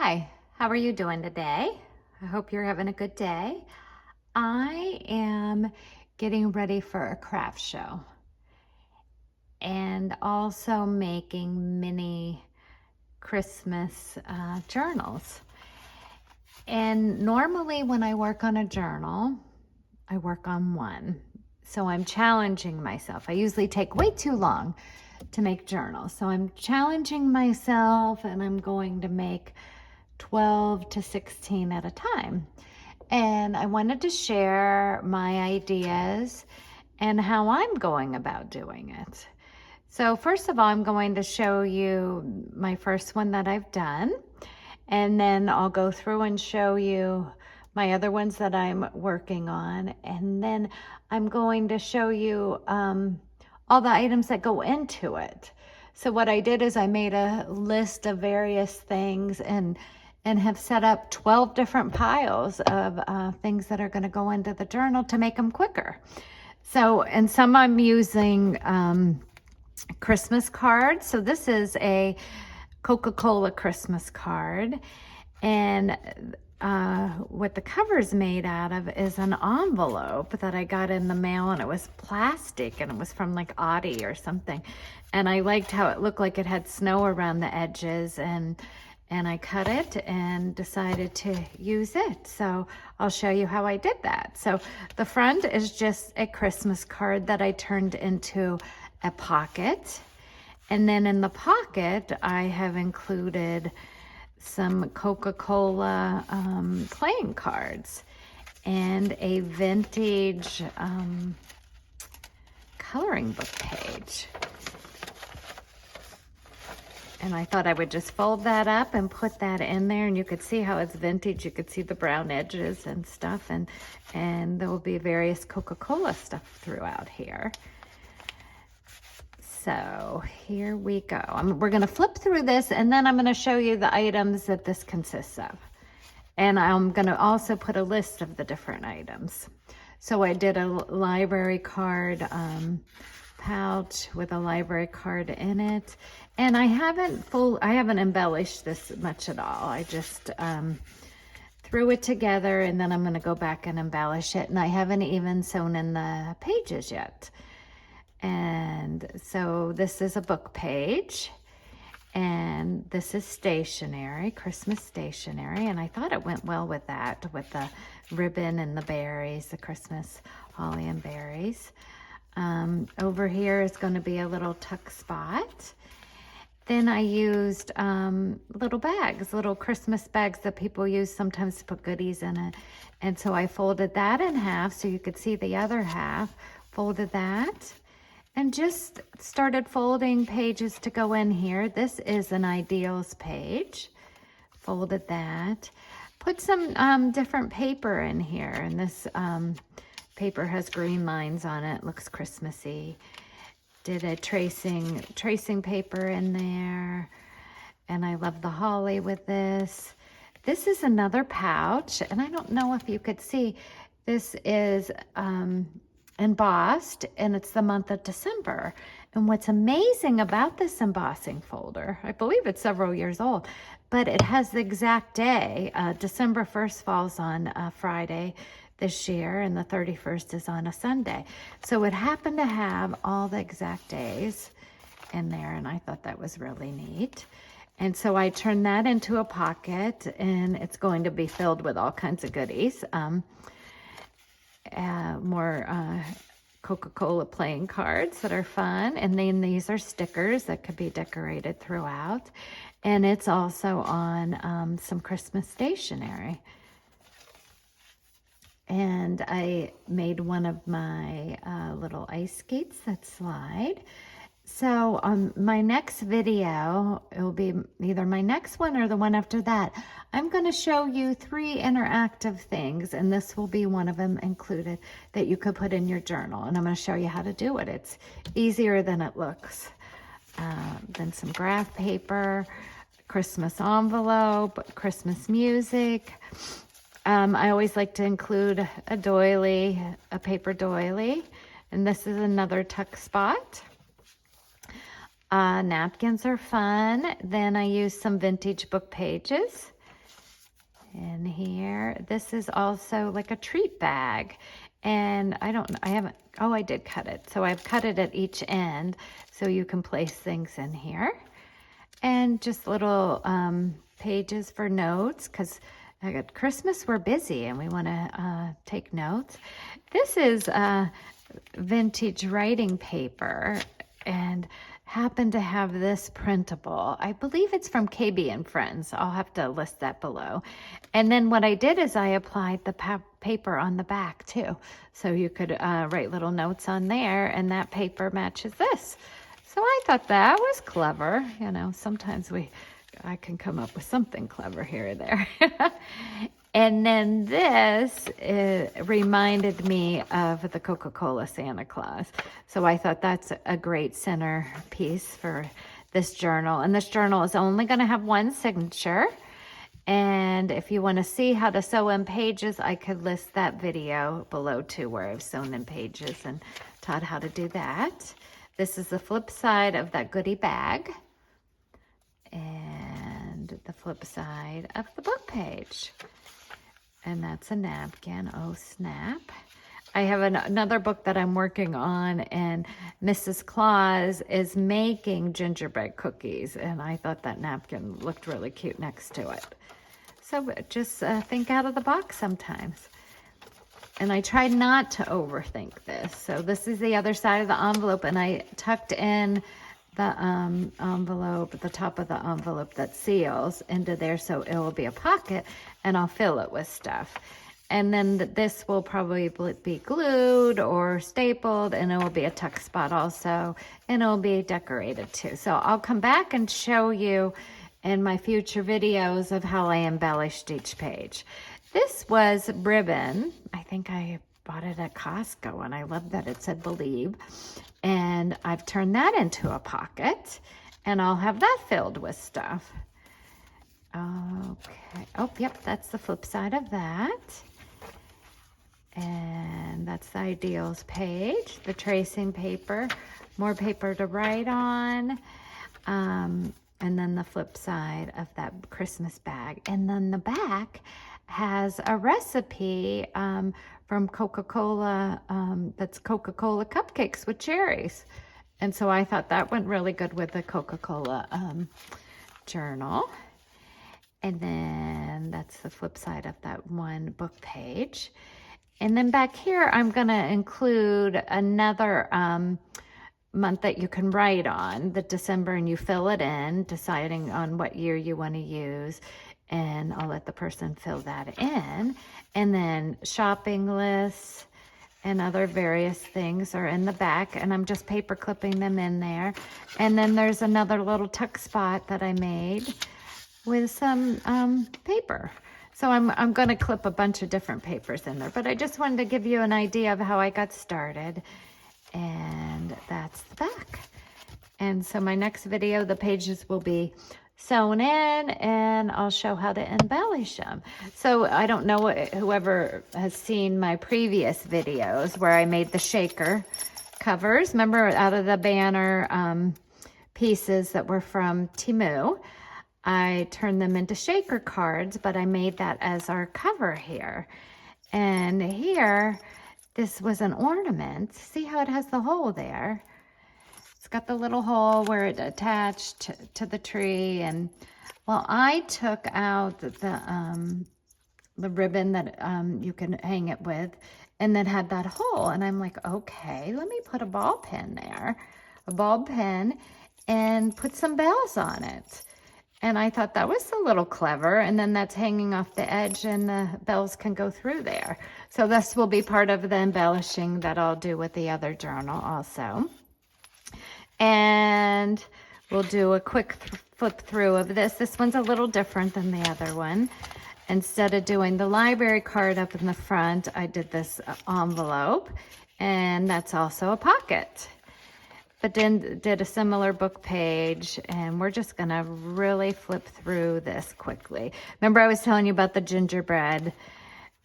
Hi, how are you doing today? I hope you're having a good day. I am getting ready for a craft show and also making mini Christmas journals. And normally when I work on a journal, I work on one. So I'm challenging myself. I usually take way too long to make journals. So I'm challenging myself and I'm going to make 12 to 16 at a time. And I wanted to share my ideas and how I'm going about doing it. So first of all, I'm going to show you my first one that I've done. And then I'll go through and show you my other ones that I'm working on. And then I'm going to show you all the items that go into it. So what I did is I made a list of various things and have set up 12 different piles of things that are going to go into the journal to make them quicker. So, and some I'm using Christmas cards. So this is a Coca-Cola Christmas card, and what the cover's made out of is an envelope that I got in the mail, and it was plastic, and it was from like Audi or something, and I liked how it looked like it had snow around the edges, and I cut it and decided to use it. So I'll show you how I did that. So the front is just a Christmas card that I turned into a pocket. And then in the pocket, I have included some Coca-Cola playing cards and a vintage coloring book page. And I thought I would just fold that up and put that in there, and you could see how it's vintage. You could see the brown edges and stuff, and there will be various Coca-Cola stuff throughout here. So here we go. We're going to flip through this, and then I'm going to show you the items that this consists of. And I'm going to also put a list of the different items. So I did a library card pouch with a library card in it. And I haven't embellished this much at all. I just threw it together, and then I'm going to go back and embellish it. And I haven't even sewn in the pages yet. And so this is a book page, and this is stationery, Christmas stationery, and I thought it went well with that, with the ribbon and the berries, the Christmas holly and berries. Over here is going to be a little tuck spot. Then I used little bags, little Christmas bags that people use sometimes to put goodies in it. And so I folded that in half so you could see the other half, folded that, and just started folding pages to go in here. This is an ideals page. Folded that. Put some different paper in here, and this paper has green lines on it. Looks Christmassy. Did a tracing paper in there, and I love the holly with this. This is another pouch, and I don't know if you could see. This is embossed, and it's the month of December. And what's amazing about this embossing folder, I believe it's several years old, but it has the exact day. December 1st falls on a Friday this year, and the 31st is on a Sunday. So it happened to have all the exact days in there, and I thought that was really neat. And so I turned that into a pocket, and it's going to be filled with all kinds of goodies. More Coca-Cola playing cards that are fun, and then these are stickers that could be decorated throughout, and it's also on some Christmas stationery. And I made one of my little ice skates that slide. So my next video, it will be either my next one or the one after that. I'm going to show you 3 interactive things, and this will be one of them included that you could put in your journal. And I'm going to show you how to do it. It's easier than it looks. Then some graph paper, Christmas envelope, Christmas music. I always like to include a doily, a paper doily. And this is another tuck spot. Napkins are fun. Then I use some vintage book pages And here, this is also like a treat bag. And I did cut it. So I've cut it at each end so you can place things in here. And just little pages for notes, because at Christmas we're busy and we want to take notes. This is vintage writing paper and happen to have this printable. I believe it's from KB and Friends. I'll have to list that below. And then what I did is I applied the paper on the back too. So you could write little notes on there, and that paper matches this. So I thought that was clever. You know, sometimes I can come up with something clever here or there. And then this reminded me of the Coca-Cola Santa Claus. So I thought that's a great center piece for this journal. And this journal is only going to have one signature. And if you want to see how to sew in pages, I could list that video below too, where I've sewn in pages and taught how to do that. This is the flip side of that goodie bag. And the flip side of the book page. And that's a napkin. Oh, snap. I have another book that I'm working on, and Mrs. Claus is making gingerbread cookies, and I thought that napkin looked really cute next to it. So just think out of the box sometimes. And I tried not to overthink this. So this is the other side of the envelope, and I tucked in the envelope, at the top of the envelope that seals into there, so it will be a pocket, and I'll fill it with stuff. And then this will probably be glued or stapled, and it will be a tuck spot also, and it will be decorated too. So I'll come back and show you in my future videos of how I embellished each page. This was ribbon. I think I bought it at Costco, and I love that it said Believe. And I've turned that into a pocket, and I'll have that filled with stuff. Okay. Oh, yep, that's the flip side of that. And that's the ideals page, the tracing paper, more paper to write on. And then the flip side of that Christmas bag. And then the back has a recipe from Coca-Cola, that's Coca-Cola cupcakes with cherries. And so I thought that went really good with the Coca-Cola journal. And then that's the flip side of that one book page. And then back here, I'm gonna include another month that you can write on, the December, and you fill it in, deciding on what year you wanna use. And I'll let the person fill that in. And then shopping lists and other various things are in the back, and I'm just paper clipping them in there. And then there's another little tuck spot that I made with some paper. So I'm going to clip a bunch of different papers in there, but I just wanted to give you an idea of how I got started. And that's the back. And so my next video, the pages will be sewn in, and I'll show how to embellish them. So I don't know whoever has seen my previous videos where I made the shaker covers. Remember, out of the banner pieces that were from Temu, I turned them into shaker cards, but I made that as our cover here. And here, this was an ornament. See how it has the hole there? It's got the little hole where it attached to the tree. And well, I took out the ribbon that you can hang it with, and then had that hole. And I'm like, okay, let me put a ball pin there, a ball pin, and put some bells on it. And I thought that was a little clever. And then that's hanging off the edge, and the bells can go through there. So this will be part of the embellishing that I'll do with the other journal also. And we'll do a quick flip through of this. This one's a little different than the other one. Instead of doing the library card up in the front, I did this envelope, and that's also a pocket. But then did a similar book page, and we're just gonna really flip through this quickly. Remember, I was telling you about the gingerbread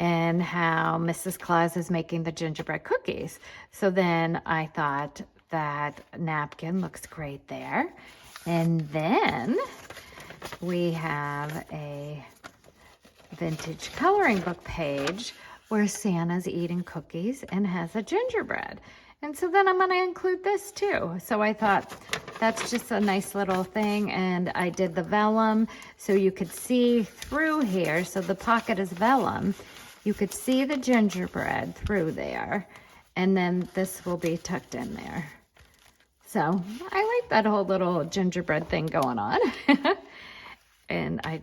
and how Mrs. Claus is making the gingerbread cookies. So then I thought that napkin looks great there. And then we have a vintage coloring book page where Santa's eating cookies and has a gingerbread. And so then I'm going to include this too. So I thought that's just a nice little thing. And I did the vellum so you could see through here. So the pocket is vellum. You could see the gingerbread through there. And then this will be tucked in there. So I like that whole little gingerbread thing going on. And I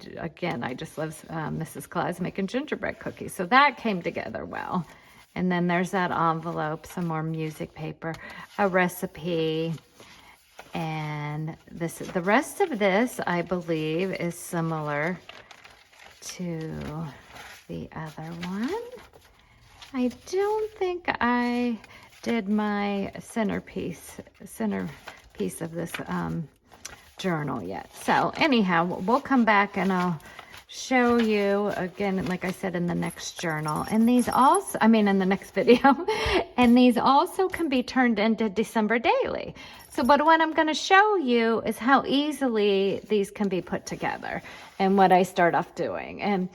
just love Mrs. Claus making gingerbread cookies. So that came together well. And then there's that envelope, some more music paper, a recipe, and the rest of this, I believe, is similar to the other one. I don't think I did my centerpiece of this journal yet. So anyhow, we'll come back and I'll show you again, like I said, in the next journal. And these also, in the next video, and these also can be turned into December daily. So, but what I'm going to show you is how easily these can be put together and what I start off doing. And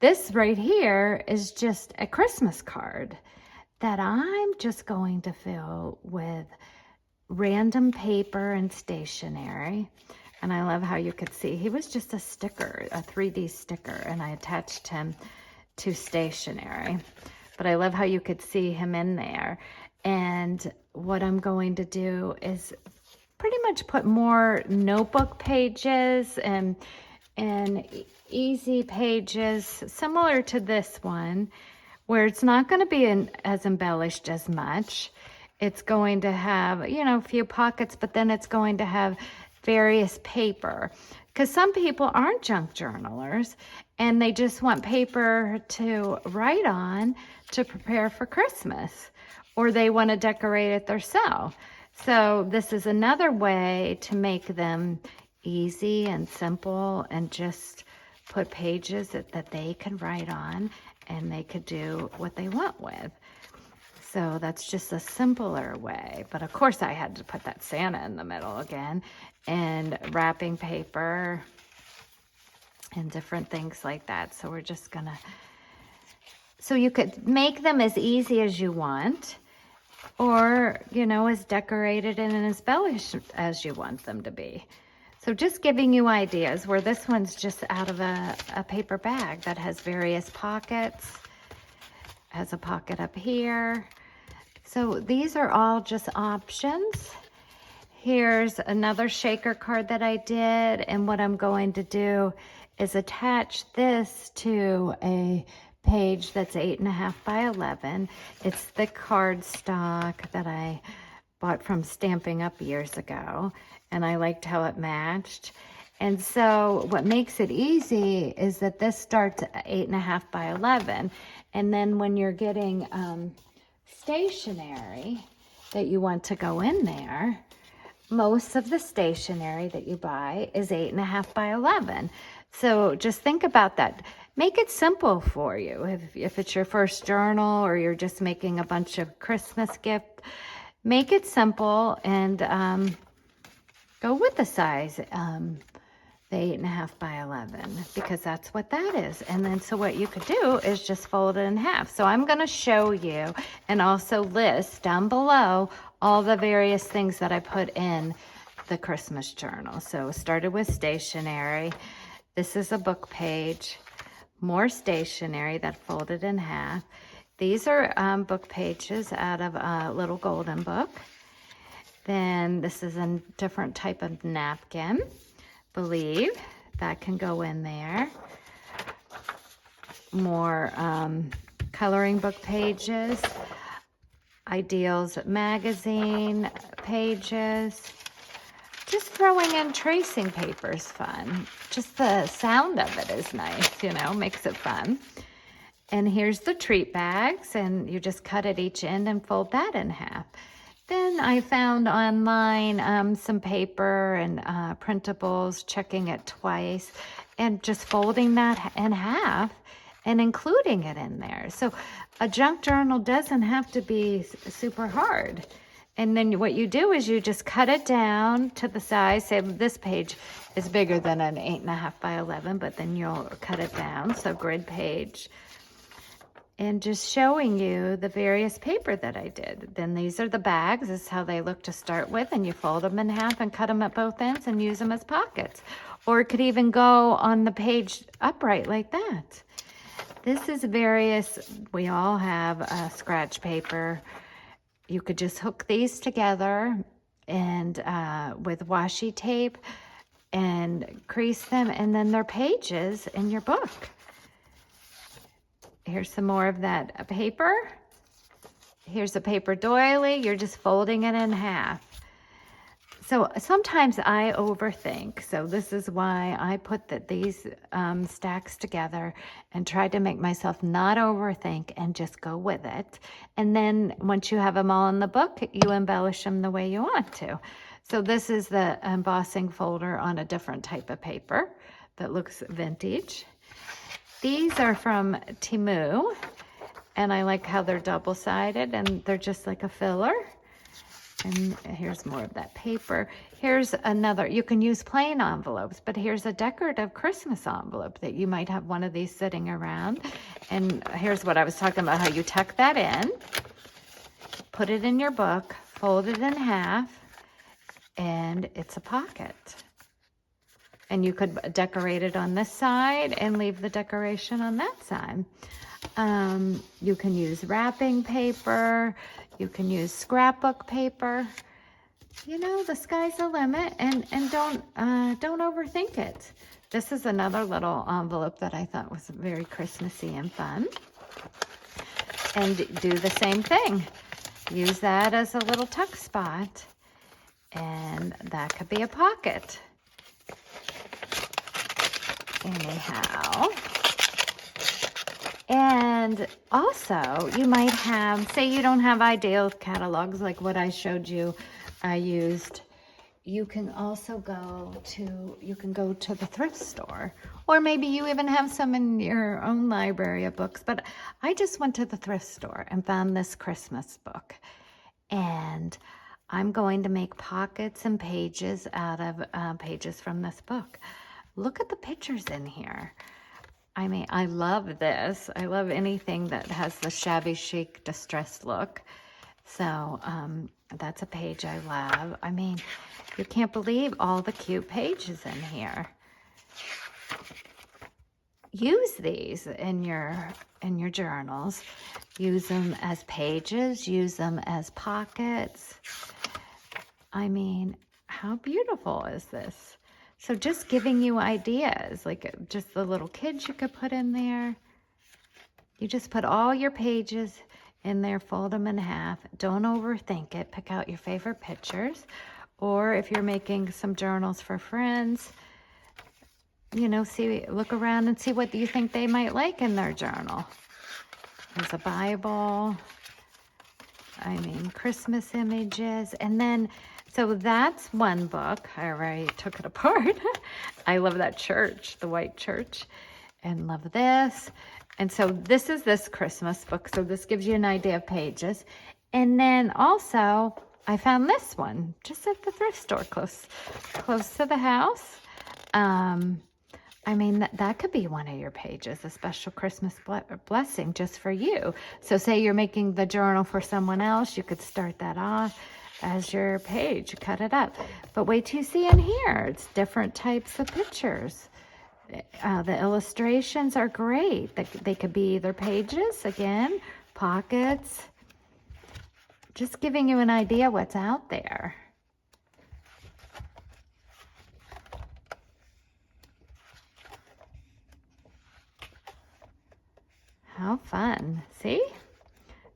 this right here is just a Christmas card that I'm just going to fill with random paper and stationery. And I love how you could see he was just a sticker, a 3D sticker, and I attached him to stationery. But I love how you could see him in there. And what I'm going to do is pretty much put more notebook pages and easy pages, similar to this one, where it's not going to be as embellished as much. It's going to have, a few pockets, but then it's going to have various paper, because some people aren't junk journalers and they just want paper to write on to prepare for Christmas, or they want to decorate it themselves. So this is another way to make them easy and simple and just put pages that they can write on and they could do what they want with. So that's just a simpler way. But of course I had to put that Santa in the middle again, and wrapping paper and different things like that. So we're just gonna, so you could make them as easy as you want, or, as decorated and as embellished as you want them to be. So just giving you ideas, where this one's just out of a paper bag that has various pockets, has a pocket up here. So these are all just options. Here's another shaker card that I did, and what I'm going to do is attach this to a page that's 8.5 by 11. It's the cardstock that I bought from Stamping Up years ago, and I liked how it matched. And so what makes it easy is that this starts at 8.5 by 11, and then when you're getting stationery that you want to go in there, most of the stationery that you buy is 8.5 by 11. So just think about that. Make it simple for you. If it's your first journal, or you're just making a bunch of Christmas gift, make it simple and go with the size, the 8.5 by 11, because that's what that is. And then so what you could do is just fold it in half. So I'm going to show you and also list down below all the various things that I put in the Christmas journal. So started with stationery. This is a book page, more stationery that folded in half. These are book pages out of a little golden book. Then this is a different type of napkin, believe, that can go in there. More coloring book pages, Ideals magazine pages. Just throwing in tracing paper is fun. Just the sound of it is nice, makes it fun. And here's the treat bags, and you just cut at each end and fold that in half. Then I found online some paper and printables, checking it twice, and just folding that in half and including it in there. So a junk journal doesn't have to be super hard. And then what you do is you just cut it down to the size. Say this page is bigger than an 8.5 by 11, but then you'll cut it down, so grid page. And just showing you the various paper that I did. Then these are the bags. This is how they look to start with, and you fold them in half and cut them at both ends and use them as pockets. Or it could even go on the page upright like that. This is various, we all have scratch paper. You could just hook these together and with washi tape and crease them, and then they're pages in your book. Here's some more of that paper. Here's a paper doily. You're just folding it in half. So sometimes I overthink. So this is why I put these stacks together and try to make myself not overthink and just go with it. And then once you have them all in the book, you embellish them the way you want to. So this is the embossing folder on a different type of paper that looks vintage. These are from Temu, and I like how they're double-sided, and they're just like a filler. And here's more of that paper. Here's another, you can use plain envelopes, but here's a decorative Christmas envelope that you might have one of these sitting around. And here's what I was talking about, how you tuck that in, put it in your book, fold it in half, and it's a pocket. And you could decorate it on this side and leave the decoration on that side. You can use wrapping paper. You can use scrapbook paper. You know, the sky's the limit, and don't overthink it. This is another little envelope that I thought was very Christmassy and fun. And do the same thing. Use that as a little tuck spot, and that could be a pocket. Anyhow, and also you might have, say you don't have ideal catalogs like what I showed you I used, you can also go to the thrift store, or maybe you even have some in your own library of books. But I just went to the thrift store and found this Christmas book, and I'm going to make pockets and pages out of pages from this book. Look at the pictures in here. I mean, I love this. I love anything that has the shabby chic distressed look. So that's a page I love. I mean, you can't believe all the cute pages in here. Use these in your journals. Use them as pages. Use them as pockets. I mean, how beautiful is this? So just giving you ideas, like just the little kids you could put in there. You just put all your pages in there, fold them in half. Don't overthink it. Pick out your favorite pictures. Or if you're making some journals for friends, you know, look around and see what you think they might like in their journal. There's a Bible. I mean, Christmas images. And then, so that's one book. I already took it apart. I love that church, the white church, and love this. And so this is this Christmas book. So this gives you an idea of pages. And then also, I found this one just at the thrift store close to the house. I mean, that could be one of your pages, a special Christmas blessing just for you. So say you're making the journal for someone else, you could start that off as your page, cut it up. But wait till you see in here, it's different types of pictures. The illustrations are great. They could be either pages, again, pockets, just giving you an idea what's out there. How fun. See?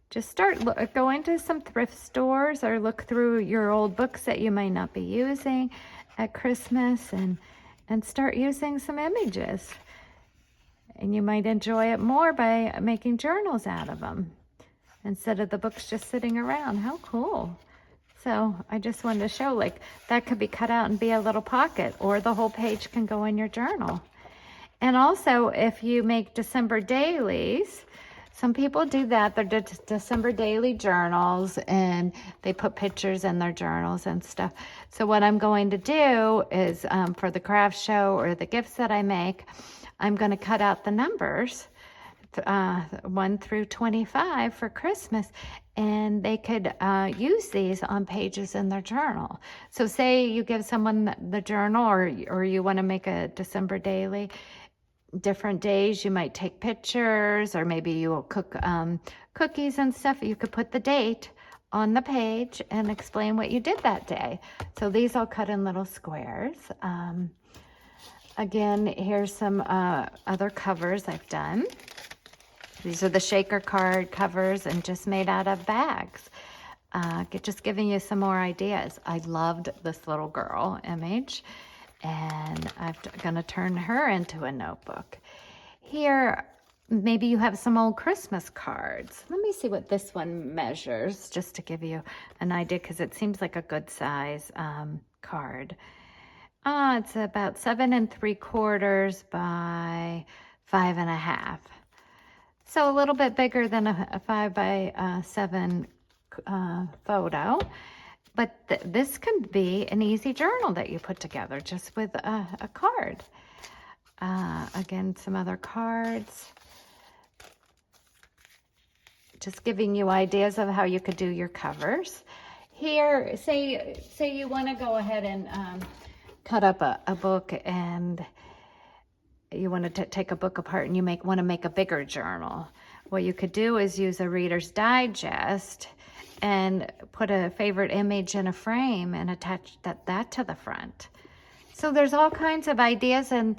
Just start going to some thrift stores or look through your old books that you might not be using at Christmas and start using some images. And you might enjoy it more by making journals out of them instead of the books just sitting around. How cool. So I just wanted to show, like, that could be cut out and be a little pocket, or the whole page can go in your journal. And also, if you make December dailies, Some people do that. They're December daily journals, and they put pictures in their journals and stuff. So what I'm going to do is for the craft show or the gifts that I make, I'm going to cut out the numbers 1 through 25 for Christmas, and they could use these on pages in their journal. So say you give someone the journal, or you want to make a December daily, different days you might take pictures, or maybe you will cook cookies and stuff. You could put the date on the page and explain what you did that day. So these I'll cut in little squares. Again, here's some other covers I've done. These are the shaker card covers and just made out of bags. Just giving you some more ideas. I loved this little girl image, and I'm gonna turn her into a notebook. Here, maybe you have some old Christmas cards. Let me see what this one measures, just to give you an idea, because it seems like a good size card. It's about 7 3/4 by 5 1/2. So a little bit bigger than a 5 by 7 photo. But this can be an easy journal that you put together just with a card. Again, some other cards. Just giving you ideas of how you could do your covers. Here, say you want to go ahead and cut up a book, and you want to take a book apart, and you want to make a bigger journal. What you could do is use a Reader's Digest and put a favorite image in a frame and attach that to the front. So there's all kinds of ideas, and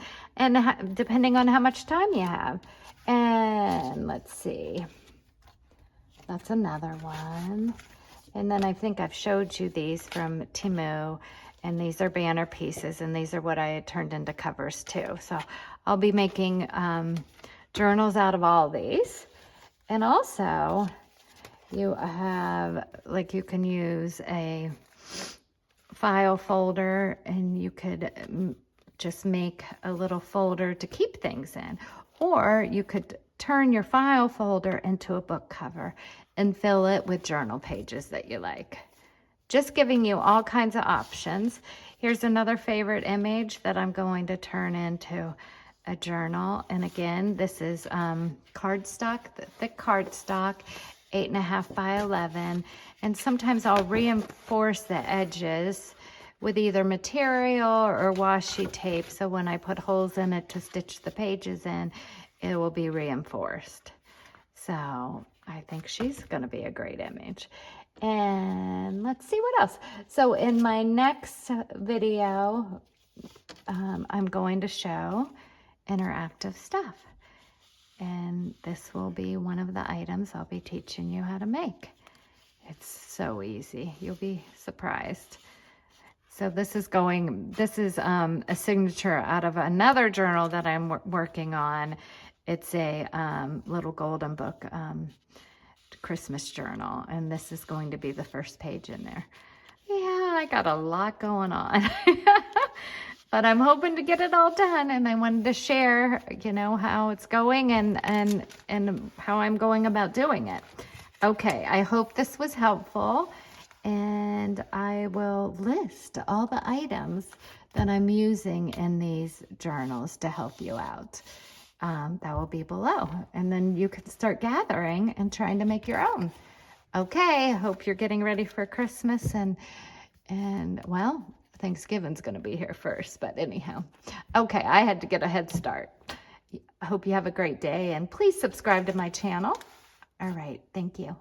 depending on how much time you have. And let's see, that's another one. And then I think I've showed you these from Temu, and these are banner pieces, and these are what I had turned into covers too. So I'll be making journals out of all these. And also, you have, like, you can use a file folder, and you could just make a little folder to keep things in. Or you could turn your file folder into a book cover and fill it with journal pages that you like. Just giving you all kinds of options. Here's another favorite image that I'm going to turn into a journal. And again, this is cardstock, thick cardstock, 8 1/2 by 11. And sometimes I'll reinforce the edges with either material or washi tape. So when I put holes in it to stitch the pages in, it will be reinforced. So I think she's going to be a great image. And let's see what else. So in my next video, I'm going to show interactive stuff. And this will be one of the items I'll be teaching you how to make. It's so easy. You'll be surprised. So this is a signature out of another journal that I'm working on. It's a little golden book Christmas journal, and this is going to be the first page in there. Yeah, I got a lot going on. But I'm hoping to get it all done, and I wanted to share, how it's going and how I'm going about doing it. Okay, I hope this was helpful, and I will list all the items that I'm using in these journals to help you out. That will be below, and then you can start gathering and trying to make your own. Okay, I hope you're getting ready for Christmas, and well, Thanksgiving's going to be here first, but anyhow. Okay, I had to get a head start. I hope you have a great day, and please subscribe to my channel. All right, thank you.